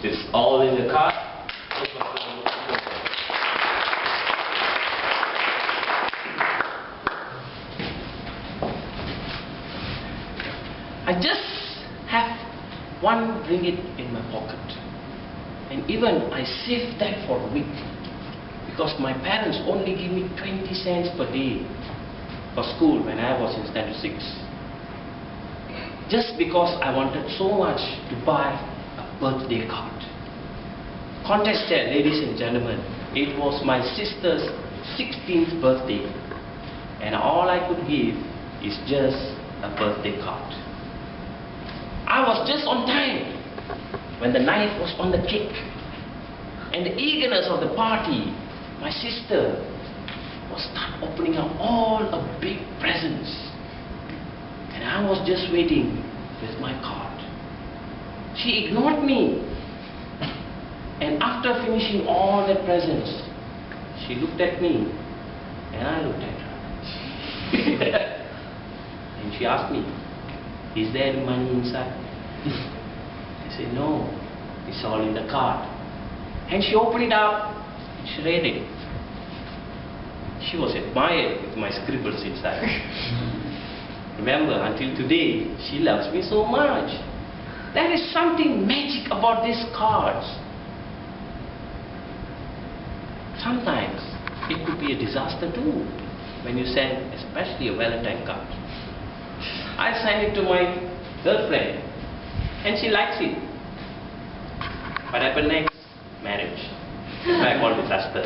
It's all in the card. I just have 1 ringgit in my pocket, and even I saved that for a week because my parents only give me 20 cents per day for school when I was in standard 6. Just because I wanted so much to buy a birthday card. Contested, ladies and gentlemen, it was my sister's 16th birthday, and all I could give is just a birthday card. I was just on time when the knife was on the cake, and the eagerness of the party, my sister was start opening up all a big presents, and I was just waiting with my card. She ignored me, and after finishing all the presents, she looked at me, and I looked at her. And she asked me, "Is there any money inside?" I said, "No, it's all in the card." And she opened it up and she read it. She was admired with my scribbles inside. Remember, until today, she loves me so much. There is something magic about these cards. Sometimes it could be a disaster too when you send especially a Valentine card. I sent it to my girlfriend and she likes it. What happened next? Marriage. I call disaster.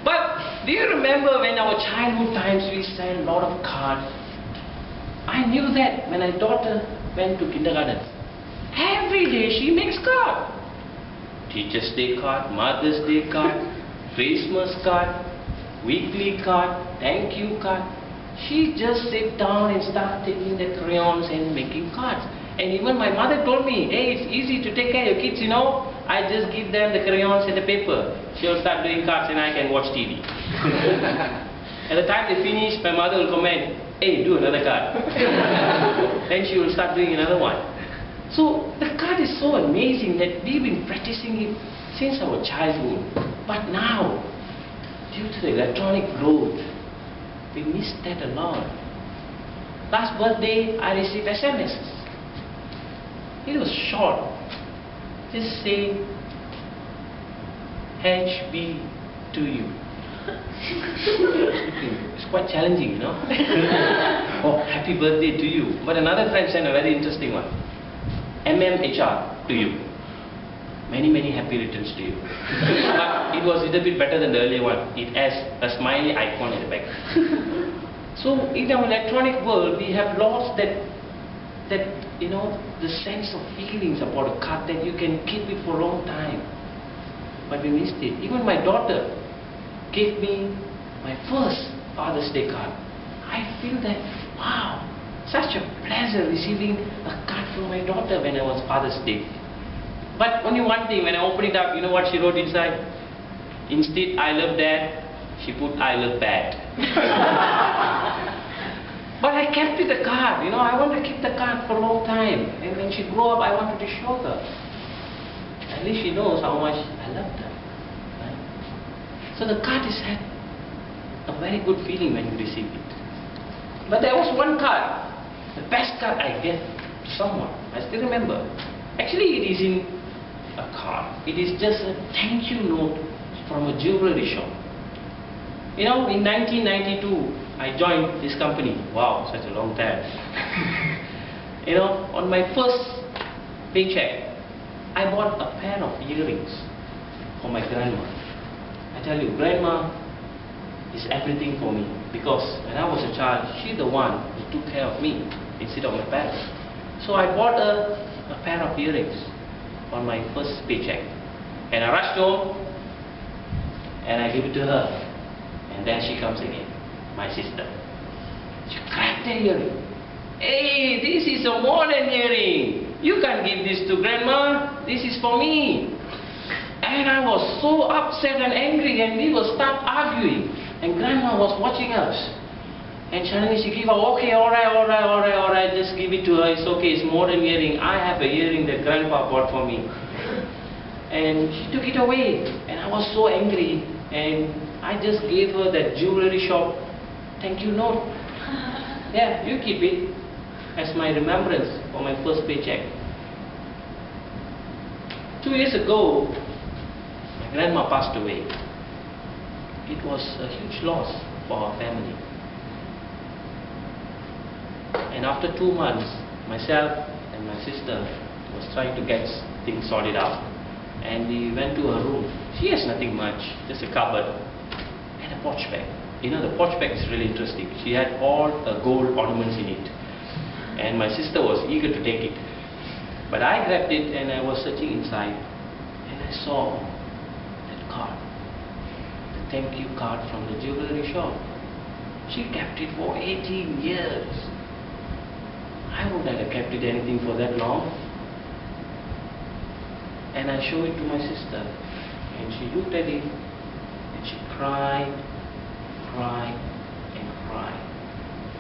But do you remember when our childhood times we sent a lot of cards? I knew that when my daughter went to kindergarten. Every day she makes card. Teacher's Day card, Mother's Day card, Christmas card, weekly card, thank you card. She just sit down and start taking the crayons and making cards. And even my mother told me, "Hey, it's easy to take care of your kids, you know. I just give them the crayons and the paper. She'll start doing cards and I can watch TV." At the time they finish, my mother will comment, "Hey, do another card." Then she will start doing another one. So the card is so amazing that we've been practicing it since our childhood. But now, due to the electronic growth, we miss that a lot. Last birthday, I received SMSs. It was short. Just say, "HB to you." It's quite challenging, you know. Oh, happy birthday to you. But another friend sent a very interesting one. "MMHR to you. Many, many happy returns to you." But it was a little bit better than the earlier one. It has a smiley icon at the back. So in our electronic world, we have lost that you know, the sense of feelings about a card that you can keep it for a long time. But we missed it. Even my daughter gave me my first Father's Day card. I feel that, wow, such a pleasure receiving a card from my daughter when it was Father's Day. But only one thing, when I opened it up, you know what she wrote inside? Instead, "I love Dad," she put "I love Bad." But I kept it the card, you know, I want to keep the card for a long time. And when she grew up, I wanted to show her. At least she knows how much I love her. Right? So the card is had a very good feeling when you receive it. But there was one card, the best card I gave to someone. I still remember. Actually, it is in a card. It is just a thank you note from a jewelry shop. You know, in 1992, I joined this company. Wow, such a long time. You know, on my first paycheck, I bought a pair of earrings for my grandma. I tell you, grandma is everything for me, because when I was a child, she's the one who took care of me instead of my parents. So I bought a pair of earrings on my first paycheck, and I rushed home and I gave it to her, and then she comes again, my sister. She cracked the earring. "Hey, this is a modern earring. You can't give this to grandma. This is for me." And I was so upset and angry, and we will start arguing. And grandma was watching us. And suddenly she gave up, okay, alright, just give it to her, it's okay, it's modern earring. I have a earring that grandpa bought for me. And she took it away, and I was so angry, and I just gave her that jewelry shop thank you note. Yeah, you keep it as my remembrance for my first paycheck. 2 years ago, my grandma passed away. It was a huge loss for our family. And after 2 months, myself and my sister was trying to get things sorted out. And we went to her room. She has nothing much, just a cupboard and a porch bag. You know, the porch bag is really interesting. She had all gold ornaments in it. And my sister was eager to take it. But I grabbed it and I was searching inside. And I saw that card. The thank you card from the jewelry shop. She kept it for 18 years. I wouldn't have kept it anything for that long. And I showed it to my sister. And she looked at it and she cried, and cried.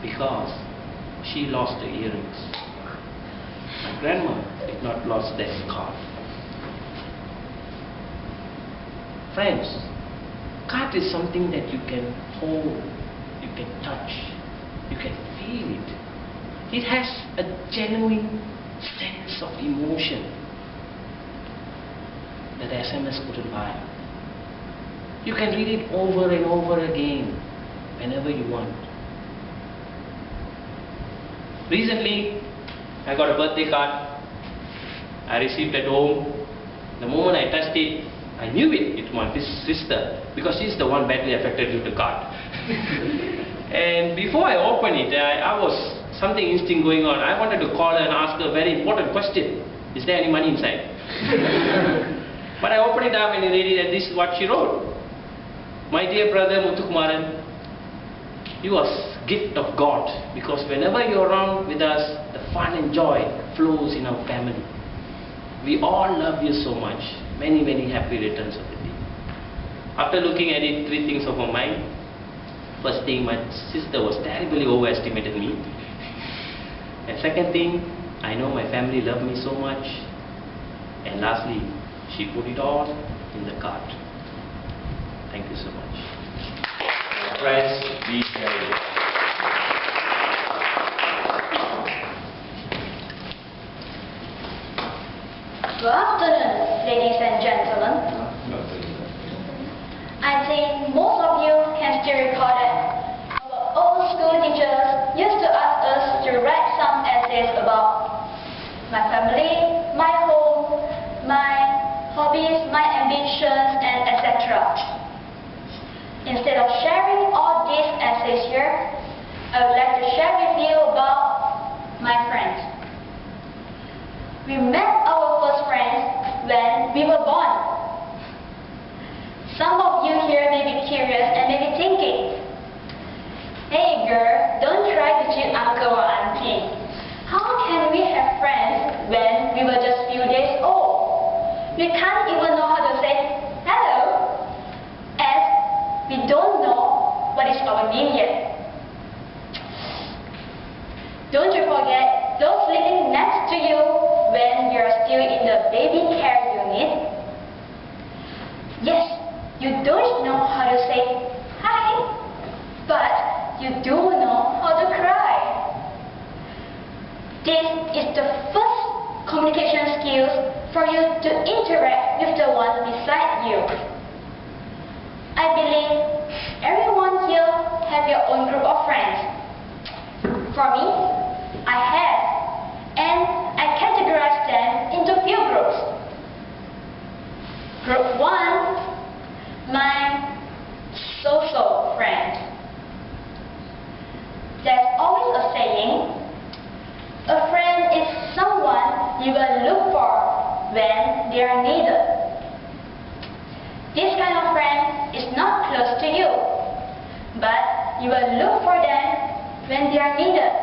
Because she lost the earrings. My grandma did not lose that card. Friends, card is something that you can hold, you can touch, you can feel it. It has a genuine sense of emotion that SMS couldn't buy. You can read it over and over again whenever you want. Recently, I got a birthday card I received at home. The moment I touched it, I knew it was my sister because she's the one badly affected with the card. And before I opened it, I was something instinct going on. I wanted to call her and ask her a very important question. Is there any money inside? But I opened it up and I read it, and this is what she wrote. My dear brother Muthukumaran, you are a gift of God, because whenever you are around with us, the fun and joy flows in our family. We all love you so much. Many, many happy returns of the day. After looking at it, 3 things of my mind. First thing, my sister was terribly overestimated me. And second thing, I know my family love me so much. And lastly, she put it all in the card. Thank you so much. Friends, be careful. Good afternoon, ladies and gentlemen. I think most of you can still recall that our old school teachers used to ask us to write some essays about my family, my home, my hobbies, my ambitions, and etc. Instead of sharing all these essays here, I would like to share with you about my friends. We met our first friends when we were born. Some of you here may be curious and may be thinking, hey girl, don't try to cheat uncle or auntie. How can we have friends when we were just few days old? We can't even know how to say hello, as we don't know what is our name yet. Don't you forget those living next to you when you are still in the baby care unit. Yes, you don't know how to say hi, but you do know how to cry. This is the first communication skills for you to interact with the one beside you. I believe everyone here has your own group of friends. For me, I have, and I categorize them into few groups. Group 1, my social friend. There's always a saying, a friend is someone you will look for when they are needed. This kind of friend is not close to you, but you will look for them when they are needed.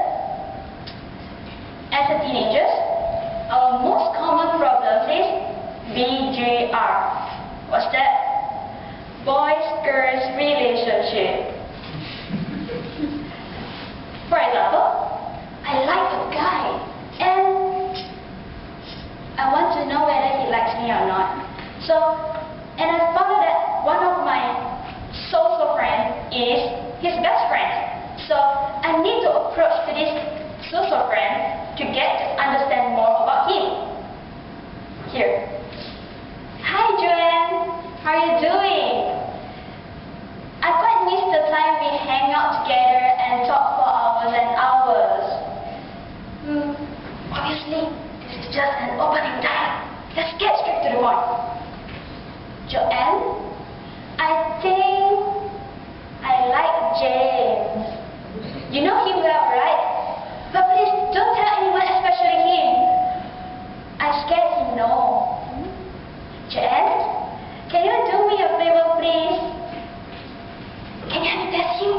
As a teenager, our most common problem is BGR. What's that? Boys-girls relationship. just an opening dialogue. Let's get straight to the point. Joanne, I think I like James. You know him well, right? But please don't tell anyone, especially him. I'm scared he knows. Joanne, can you do me a favor, please? Can you help me test him?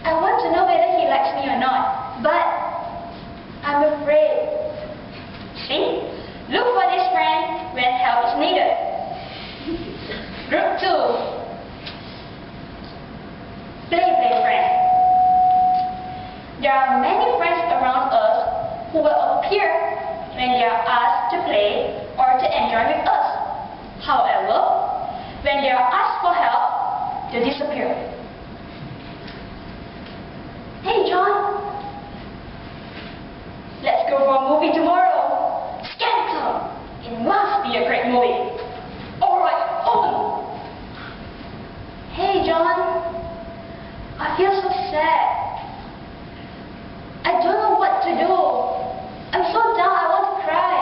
I want to know whether he likes me or not, but I'm afraid. See? Look for this friend when help is needed. Group 2. Play friend. There are many friends around us who will appear when they are asked to play or to enjoy with us. However, when they are asked for help, they disappear. Hey John, let's go for a movie tomorrow. Scandal! It must be a great movie. Alright, open! Hey John, I feel so sad. I don't know what to do. I'm so down, I want to cry.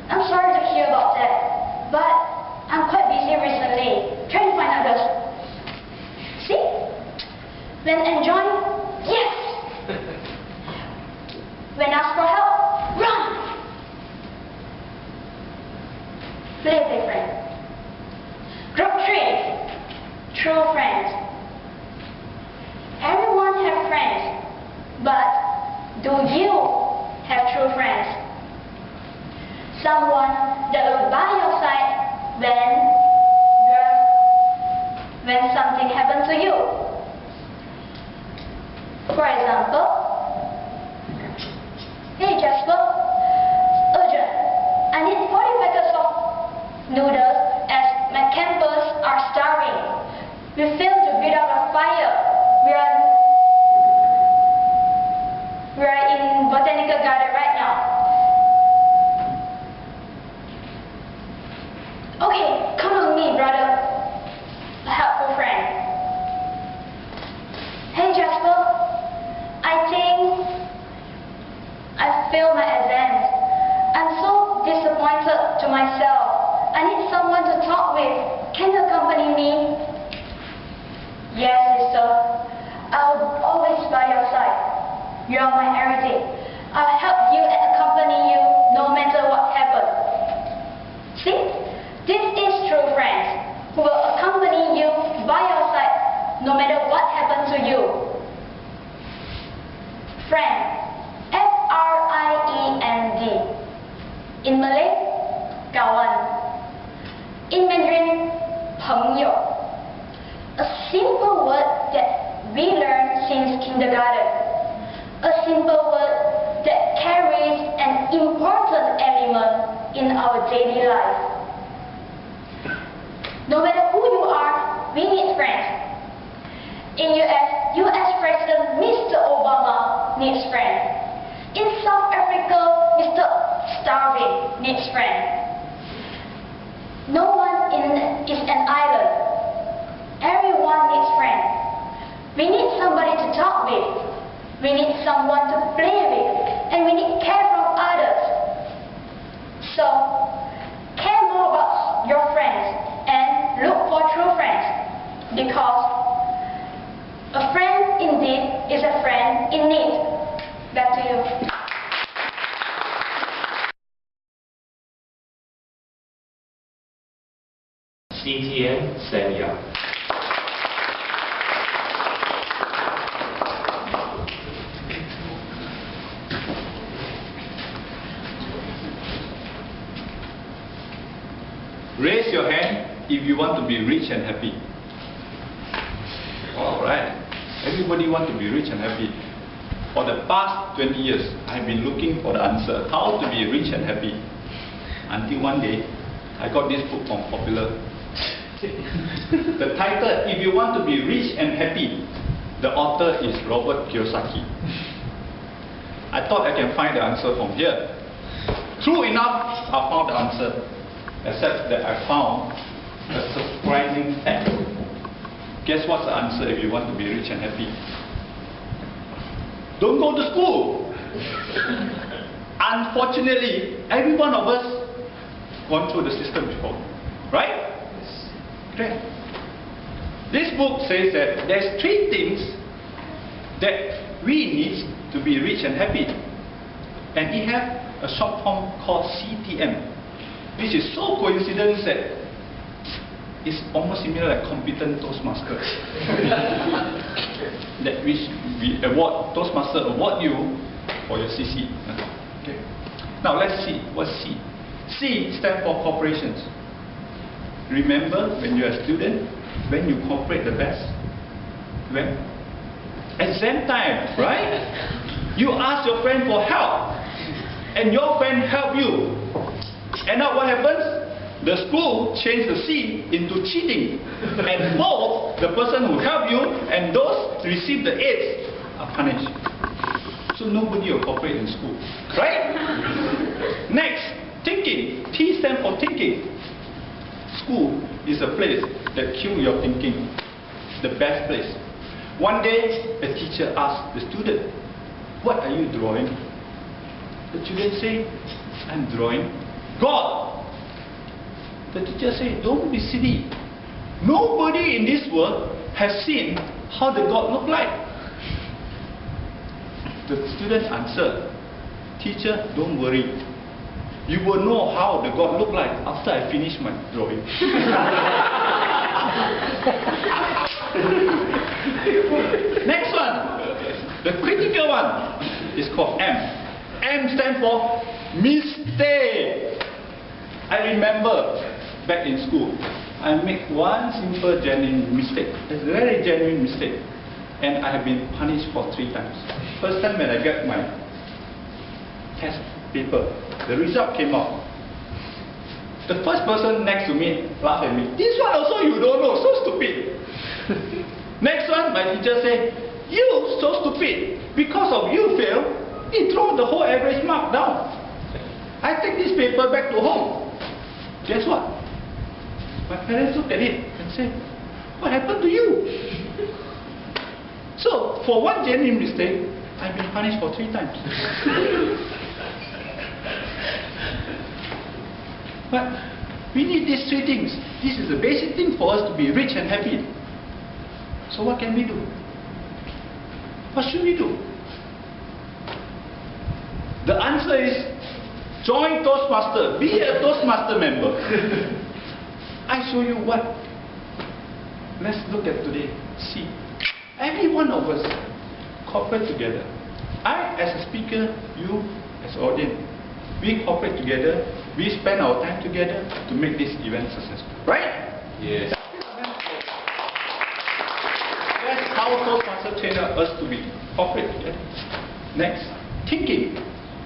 I'm sorry to hear about that, but I'm quite busy recently, trying to find others. See? When enjoying, yes! When asked for help, run! Play friend. Group 3. True friends. Everyone has friends, but do you have true friends? Someone that will by your side when something happens to you. For example, hey Jasper, urgent, I need 40 packets of noodles as my campus are starving. We failed to beat out a fire. We are in botanical garden right now. Okay, come on me, brother. A helpful friend. Hey Jasper, I think I failed my exams. I'm so disappointed to myself. I need someone to talk with. Can you accompany me? Yes, sister. I'll always by your side. You are my everything. I'll help you and accompany you no matter what happens. See? This is true friends who will accompany you by your side no matter what happens to you. Friend. F-R-I-E-N-D. In Malay, kawan. In Mandarin, 朋友. A simple word that we learned since kindergarten. A simple word that carries an important element in our daily life. No matter who you are, we need friends. In US President Mr. Obama needs friends. In South Africa, Mr. Starving needs friends. No one is an island. Everyone needs friends. We need somebody to talk with. We need someone to play with. And we need care from others. So, care more about your friends and look for true friends. Because a friend indeed is a friend in need. Back to you. CTN Senya. Raise your hand if you want to be rich and happy. Alright. Everybody wants to be rich and happy. For the past 20 years, I've been looking for the answer, how to be rich and happy. Until one day, I got this book from Popular. The title, If You Want to Be Rich and Happy, the author is Robert Kiyosaki. I thought I can find the answer from here. True enough, I found the answer, except that I found a surprising fact. Guess what's the answer if you want to be rich and happy? don't go to school. Unfortunately, every one of us gone through the system before, right? Okay. This book says that there's 3 things that we need to be rich and happy, and it has a short form called CTM, which is so coincidence that it's almost similar like competent Toastmasters. That which we award, Toastmaster award you for your CC. Okay. Now let's see what's C. C stands for corporations. Remember when you're a student, when you cooperate the best? When? Exam time, right? You ask your friend for help, and your friend help you. And now what happens? The school changed the C into cheating, and both the person who helped you and those who received the A's are punished. So nobody will cooperate in school, right? Next, thinking. T stands for thinking. School is a place that kills your thinking, the best place. One day, a teacher asked the student, "What are you drawing?" The student say, "I'm drawing God." The teacher said, "Don't be silly. Nobody in this world has seen how the God look like." The student answered, "Teacher, don't worry. You will know how the God look like after I finish my drawing." Next one, the critical one is called M. M stands for mistake. I remember back in school, I make one simple genuine mistake, a very genuine mistake, and I have been punished for 3 times. First time when I got my test paper, the result came out. The first person next to me laughed at me. "This one also you don't know, so stupid." Next one, my teacher said, "You so stupid, because of you fail, he throw the whole average mark down." I take this paper back to home. Guess what? My parents looked at it and said, "What happened to you?" So, for one genuine mistake, I've been punished for 3 times. But we need these 3 things. This is the basic thing for us to be rich and happy. So what can we do? What should we do? The answer is join Toastmaster. Be a Toastmaster member. I show you what. Let's look at today. See, every one of us cooperate together. I as a speaker, you as an audience. We cooperate together. We spend our time together to make this event successful. Right? Yes. That's how Toastmaster train us to be cooperate together. Next, thinking.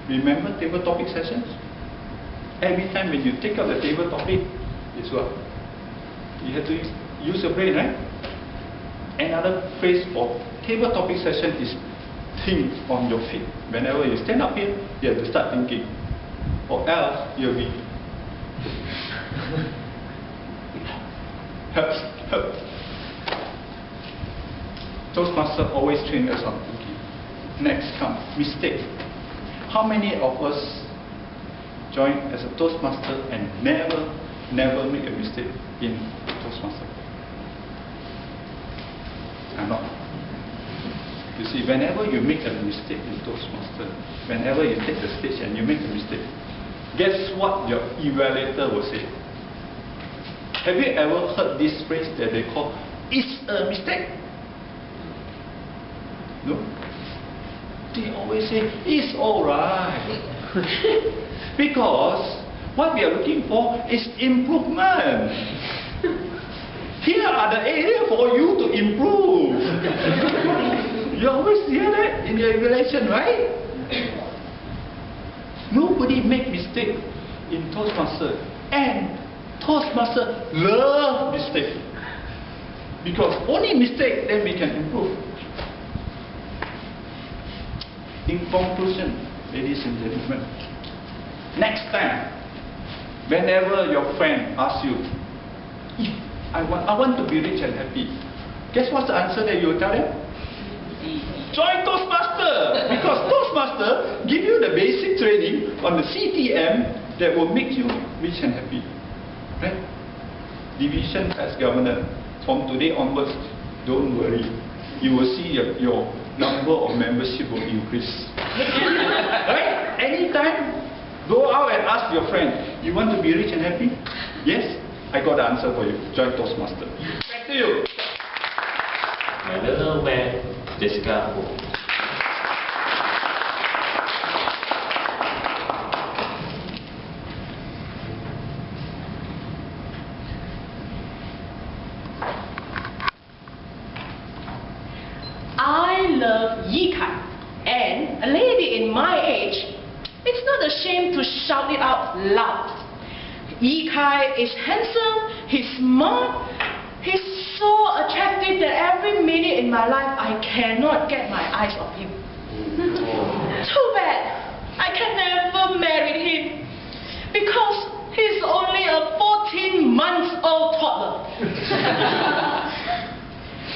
Remember table topic sessions? Every time when you take out the table topic, it's what? You have to use your brain, right? Another phrase for table topic session is think on your feet. Whenever you stand up here, you have to start thinking. Or else you'll be helps. Toastmaster always train us on thinking. Next comes mistake. How many of us join as a Toastmaster and never make a mistake in Toastmaster? I'm not. You see, whenever you make a mistake in Toastmaster, whenever you take the stage and you make a mistake, guess what your evaluator will say? Have you ever heard this phrase that they call, "It's a mistake"? No? They always say, "It's alright." Because what we are looking for is improvement. Here are the areas for you to improve. You always hear that in your evaluation, right? Nobody make mistake in Toastmaster, and Toastmaster love mistake, because only mistake then we can improve. In conclusion, ladies and gentlemen, next time, whenever your friend asks you, "I want to be rich and happy," guess what's the answer that you will tell them? Join Toastmaster, because Toastmaster give you the basic training on the CTM that will make you rich and happy. Right? Division as governor. From today onwards, don't worry. You will see your number of membership will increase. Right? Anytime, go out and ask your friend, you want to be rich and happy? Yes? I got the answer for you. Join Toastmaster. Back to you. I don't know where Jessica go. I love Yikai, and a lady in my age is not ashamed to shout it out loud. Yikai is handsome, he's smart, he's so attractive that every minute in my life I cannot get my eyes off him. Too bad I can never marry him because he's only a 14-month-old toddler.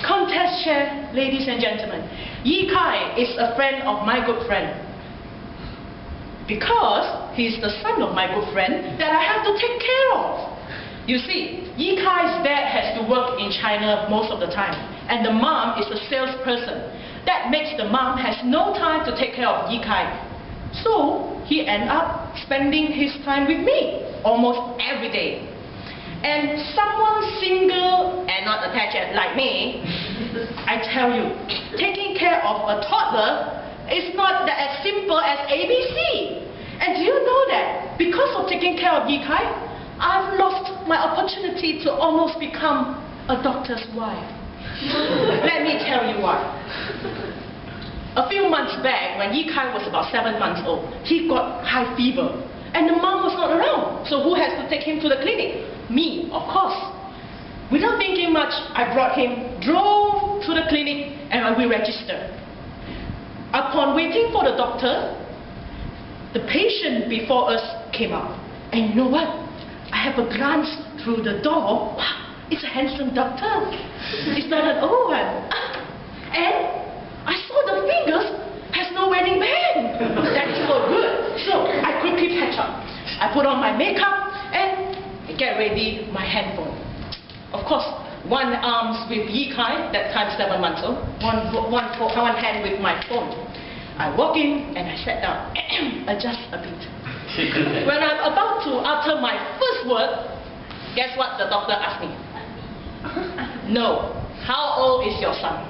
Contest chair, ladies and gentlemen, Yikai is a friend of my good friend. Because he's the son of my good friend that I have to take care of. You see, Yikai's dad has to work in China most of the time, and the mom is a salesperson. That makes the mom has no time to take care of Yikai. So he ends up spending his time with me almost every day. And someone single and not attached like me, I tell you, taking care of a toddler is not as simple as ABC. And do you know that because of taking care of Yikai, I've lost my opportunity to almost become a doctor's wife. Let me tell you why. A few months back, when Yikai was about 7 months old, he got high fever. And the mom was not around. So who has to take him to the clinic? Me, of course. Without thinking much, I brought him, drove to the clinic, and we registered. Upon waiting for the doctor, the patient before us came out. And you know what? I have a glance through the door. Wow, it's a handsome doctor. It's not an old one. And I saw the fingers has no wedding band. That's so good. So I quickly patch up. I put on my makeup and get ready my handphone. Of course, one arm's with Yikai, that time 7 months old. One hand with my phone. I walk in and I sat down. Adjust a bit. When I'm about to utter my first word, guess what the doctor asked me? No. How old is your son?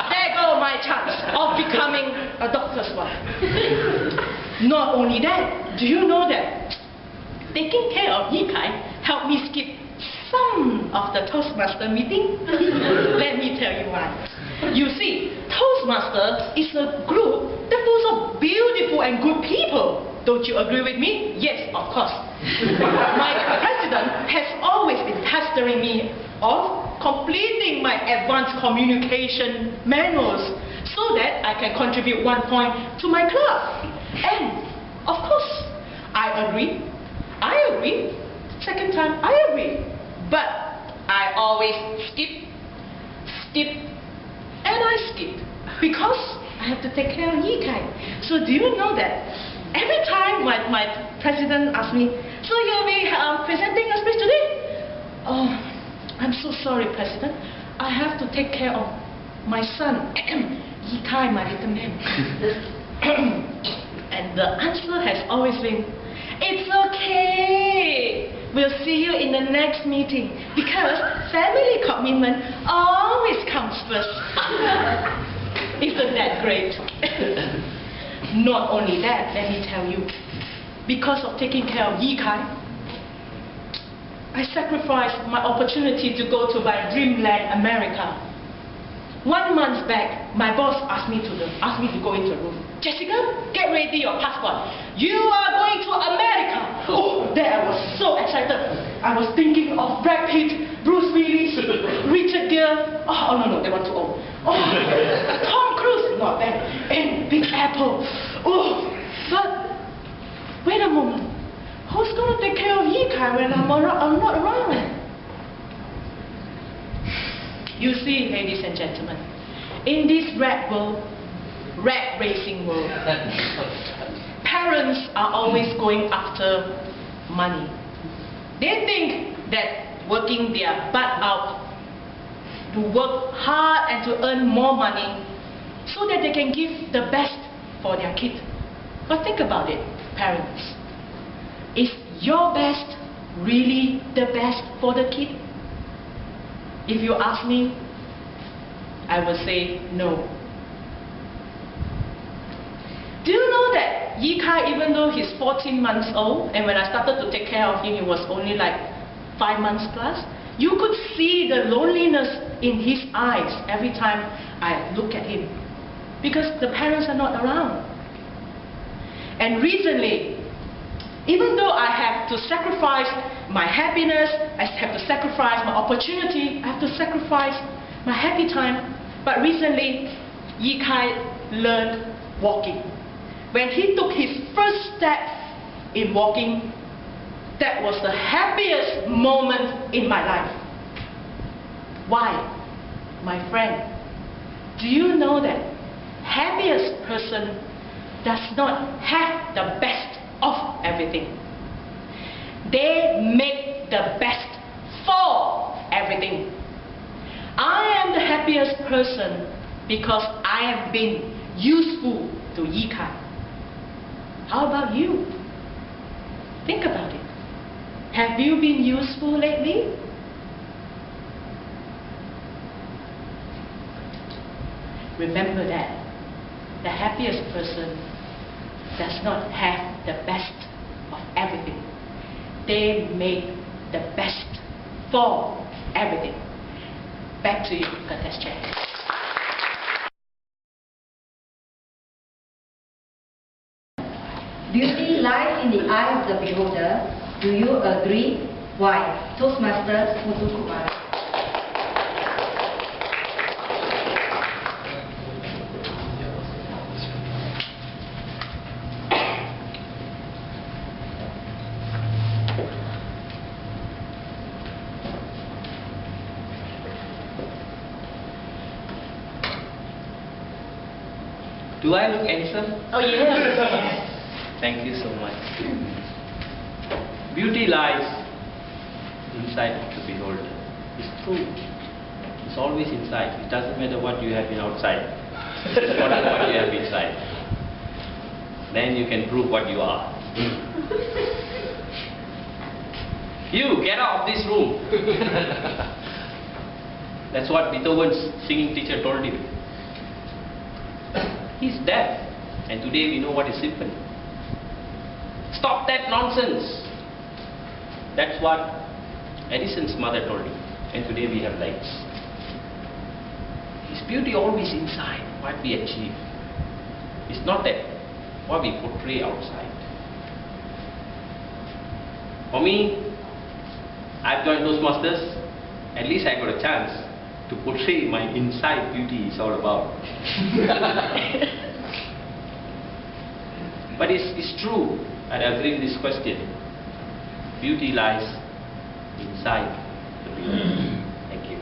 There go my chance of becoming a doctor's wife. Not only that, do you know that taking care of Yikai helped me skip some of the Toastmaster meeting? Let me tell you why. You see, Toastmaster is a group that full of beautiful and good people. Don't you agree with me? Yes, of course. My president has always been pestering me of completing my advanced communication manuals so that I can contribute 1 point to my club. And, of course, I agree. Second time, I agree. But I always skip, and I skip. Because I have to take care of Yikai. So do you know that every time my president asks me, so you'll be presenting a speech today? Oh, I'm so sorry, President. I have to take care of my son, Yikai, my little man. And the answer has always been, it's okay. We'll see you in the next meeting because family commitment always comes first. Isn't that great? Not only that, let me tell you, because of taking care of Yikai, I sacrificed my opportunity to go to my dreamland, America. 1 month back, my boss asked me to go into a room. Jessica, get ready your passport. You are going to America. Oh, there I was so excited. I was thinking of Brad Pitt, Bruce Willis, Richard Gere. Oh no, they were too old. Oh, Tom Cruise, not bad. And Big Apple. Oh, but wait a moment. Who's going to take care of Yikai when I'm not around? You see, ladies and gentlemen, in this rat racing world, parents are always going after money. They think that working their butt out to work hard and to earn more money so that they can give the best for their kid. But think about it, parents. Is your best really the best for the kid? If you ask me, I would say no. Do you know that Yi Kai, even though he's 14 months old, and when I started to take care of him, he was only like 5 months plus, you could see the loneliness in his eyes every time I look at him, because the parents are not around. And recently, even though I have to sacrifice my happiness, I have to sacrifice my opportunity, I have to sacrifice my happy time, but recently, Yi Kai learned walking. When he took his first step in walking, that was the happiest moment in my life. Why? My friend, do you know that happiest person does not have the best of everything? They make the best for everything. I am the happiest person because I have been useful to Yi Kai. How about you? Think about it. Have you been useful lately? Remember that the happiest person does not have the best of everything. They make the best for everything. Back to you, contest chair. Beauty lies in the eye of the beholder. Do you agree? Why? Toastmasters, Muthu Kumar. Do I look handsome? Oh yes. Thank you so much. Beauty lies inside the beholder. It's true. It's always inside. It doesn't matter what you have been outside. It's important what you have inside. Then you can prove what you are. You, get out of this room. That's what Beethoven's singing teacher told him. He's deaf. And today we know what is symphony. Stop that nonsense. That's what Edison's mother told him. And today we have lights. Is beauty always inside what we achieve? It's not that what we portray outside. For me, I've joined Toastmasters. At least I got a chance to portray my inside beauty is all about. But it's true. I agree with this question. Beauty lies inside the beholder. Thank you.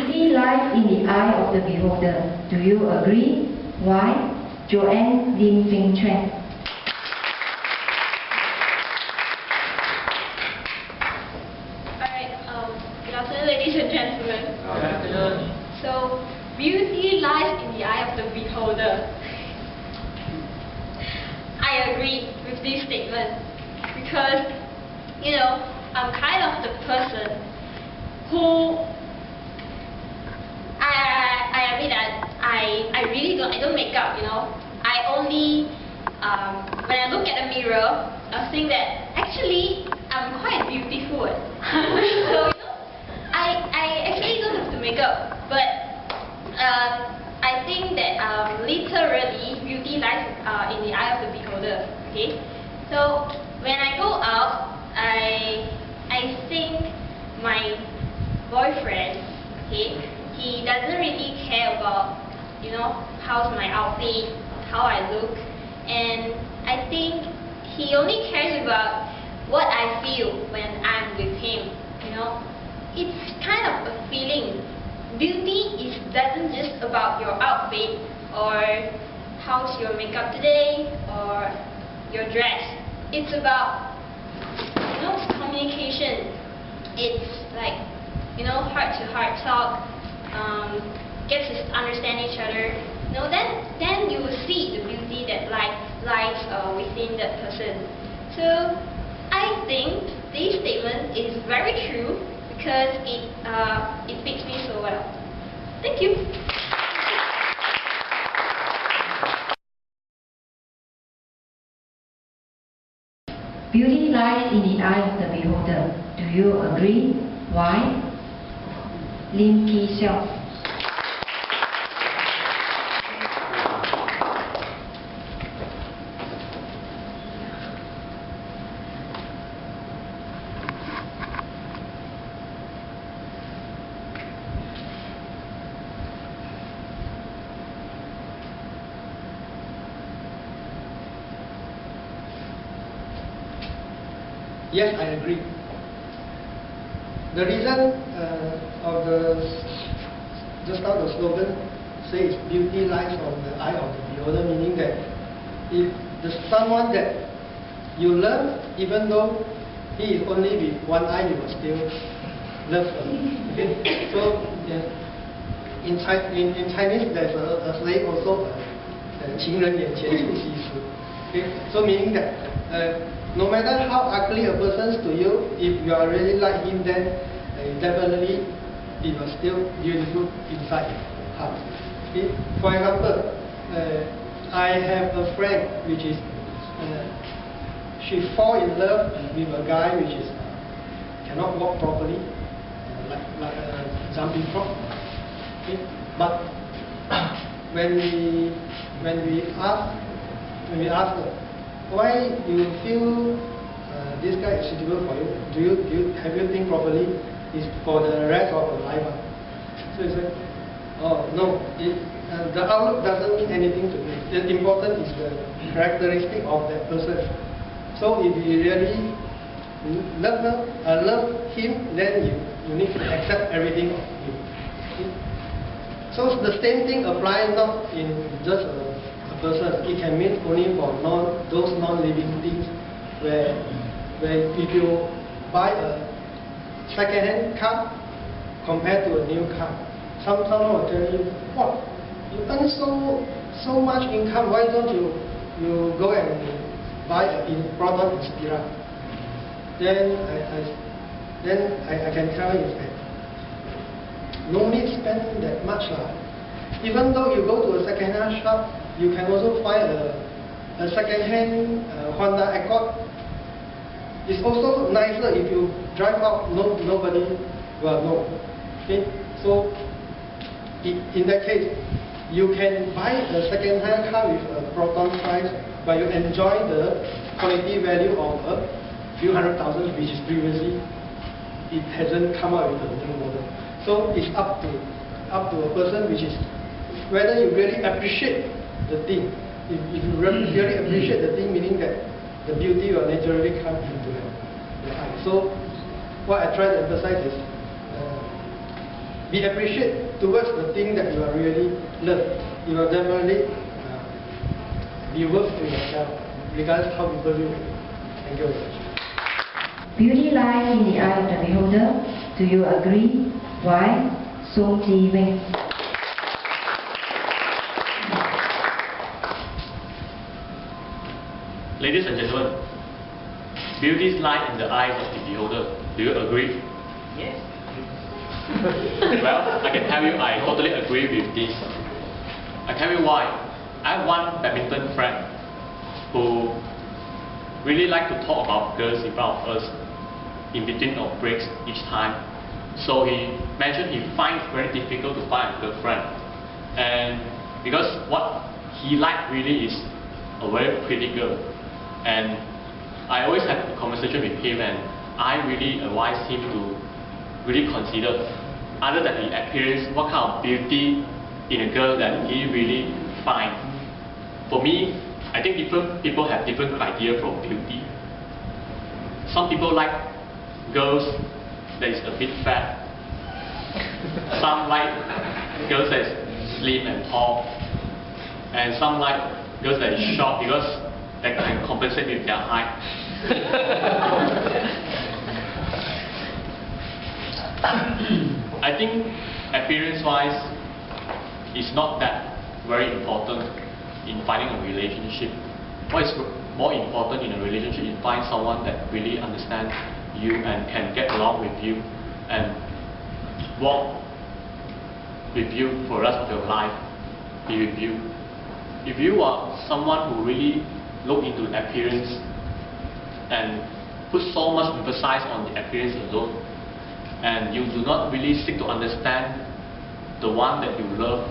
Beauty lies in the eye of the beholder. Do you agree? Why? Joanne Lim Ping Chuan. Alright, good afternoon, ladies and gentlemen. Good afternoon. So, beauty lies in the eye of the beholder. I agree with this statement because, you know, I'm kind of the person who I admit that I don't make up, you know. I only when I look at the mirror, I think that actually I'm quite beautiful. So you know, I actually don't have to make up, but I think that literally beauty lies in the eye of the beholder. Okay, so when I go out, I think my boyfriend, okay, he doesn't really care about, you know, how's my outfit, how I look, and I think he only cares about what I feel when I'm with him, you it's kind of a feeling. Beauty doesn't just about your outfit or how's your makeup today or your dress. It's about communication. It's like heart-to-heart talk. Get to understand each other. Then you will see the beauty that lies within that person. So I think this statement is very true because it fits me so well. Thank you. Beauty lies in the eye of the beholder. Do you agree? Why? Lim Ki-seok. Yes, I agree. The reason of just now the slogan says beauty lies on the eye of the beholder, meaning that if there's someone that you love, even though he is only with one eye, you will still love him. Okay? So in Chinese there's a saying also, 情人眼前出西施. Okay? So meaning that no matter how ugly a person is to you, if you are really like him, then definitely he was still beautiful inside your heart. Okay? For example, I have a friend which is she fall in love with a guy which is cannot walk properly, like a jumping frog. Okay? But when we ask her, why you feel this guy is suitable for you? Have you think properly? It's for the rest of your life. So he said, oh no, the outlook doesn't mean anything to me. The important is the characteristic of that person. So if you really love him, then you need to accept everything of him. Okay? So the same thing applies not in just a person. It can mean only for those non-living things, where if you buy a second-hand car compared to a new car, someone will tell you, what, you earn so much income, why don't you go and buy a product Inspira? Then I can tell you that no need spend that much. Even though you go to a second-hand shop, you can also find a second-hand Honda Accord. It's also nicer if you drive out, nobody will know. Okay? So, in that case, you can buy a second-hand car with a Proton price, but you enjoy the quality value of a few hundred thousand, which is previously, it hasn't come out with a new model. So, it's up to a person, which is whether you really appreciate the thing. If you really appreciate the thing, meaning that the beauty will naturally come into your eye. So what I try to emphasize is be appreciative towards the thing that you are really love. You will definitely be worth to yourself, regardless how people view it. Thank you very much. Beauty lies in the eye of the beholder. Do you agree? Why? Song Ji-wing. Ladies and gentlemen, beauty lies in the eyes of the beholder. Do you agree? Yes. Well, I can tell you I totally agree with this. I tell you why. I have one badminton friend who really like to talk about girls in front of us in between of breaks each time. So he mentioned he finds it very difficult to find a girlfriend. And because what he liked really is a very pretty girl. And I always have a conversation with him, and I really advise him to really consider, other than the appearance, what kind of beauty in a girl that he really finds. For me, I think different people have different criteria for beauty. Some people like girls that is a bit fat. Some like girls that is slim and tall. And some like girls that is short because they can compensate with their height. I think appearance-wise, it's not that very important in finding a relationship. What is more important in a relationship is find someone that really understands you and can get along with you and walk with you for the rest of your life, be with you. If you are someone who really look into appearance and put so much emphasis on the appearance alone, and you do not really seek to understand the one that you love,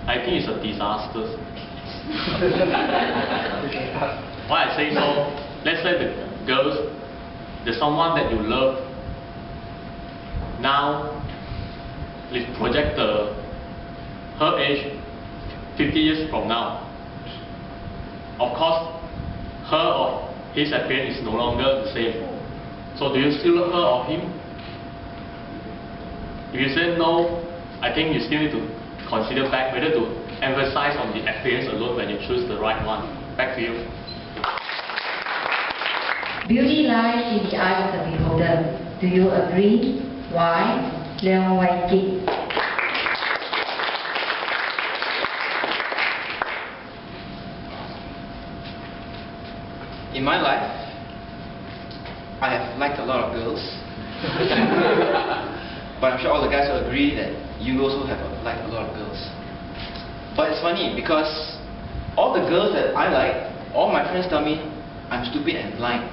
I think it's a disaster. Why I say so? Let's say the girls, there's someone that you love. Now, let's project her age 50 years from now. Of course, her or his appearance is no longer the same. So do you still love her or him? If you say no, I think you still need to consider back whether to emphasize on the appearance alone when you choose the right one. Back to you. Beauty lies in the eye of the beholder. Do you agree? Why? Leon Waikik. In my life, I have liked a lot of girls. But I'm sure all the guys will agree that you also have liked a lot of girls. But it's funny because all the girls that I like, all my friends tell me I'm stupid and blind.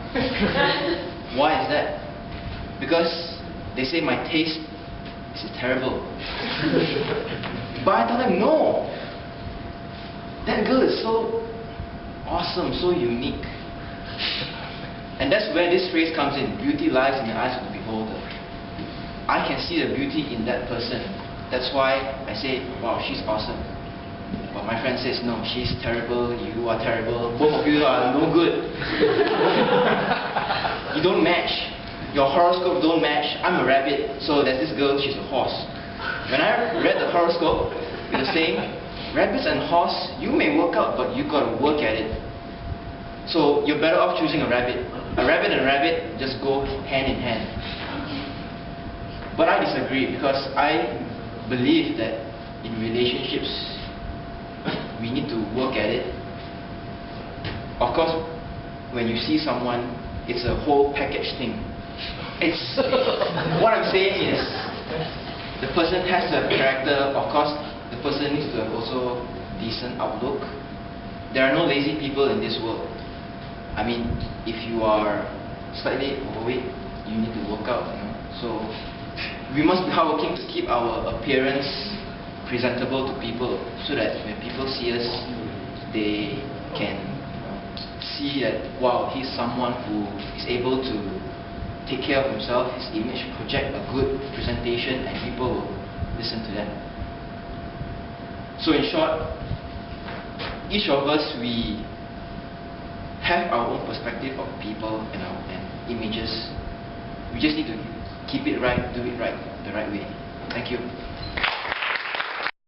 Why is that? Because they say my taste is terrible. But I tell them, no. That girl is so awesome, so unique. And that's where this phrase comes in. Beauty lies in the eyes of the beholder. I can see the beauty in that person. That's why I say, wow, she's awesome. But my friend says, no, she's terrible, you are terrible, both of you are no good. You don't match. Your horoscope don't match. I'm a rabbit, so there's this girl, she's a horse. When I read the horoscope, it was saying, rabbits and horse, you may work out, but you gotta work at it. So you're better off choosing a rabbit. A rabbit and a rabbit just go hand in hand. But I disagree because I believe that in relationships, we need to work at it. Of course, when you see someone, it's a whole package thing. It's what I'm saying is, the person has to have character. Of course, the person needs to have also decent outlook. There are no lazy people in this world. I mean, if you are slightly overweight, you need to work out, you know. So we must be hardworking to keep our appearance presentable to people, so that when people see us, they can see that, wow, he's someone who is able to take care of himself, his image, project a good presentation, and people will listen to them. So in short, each of us, we have our own perspective of people and images. We just need to keep it right, do it right, the right way. Thank you.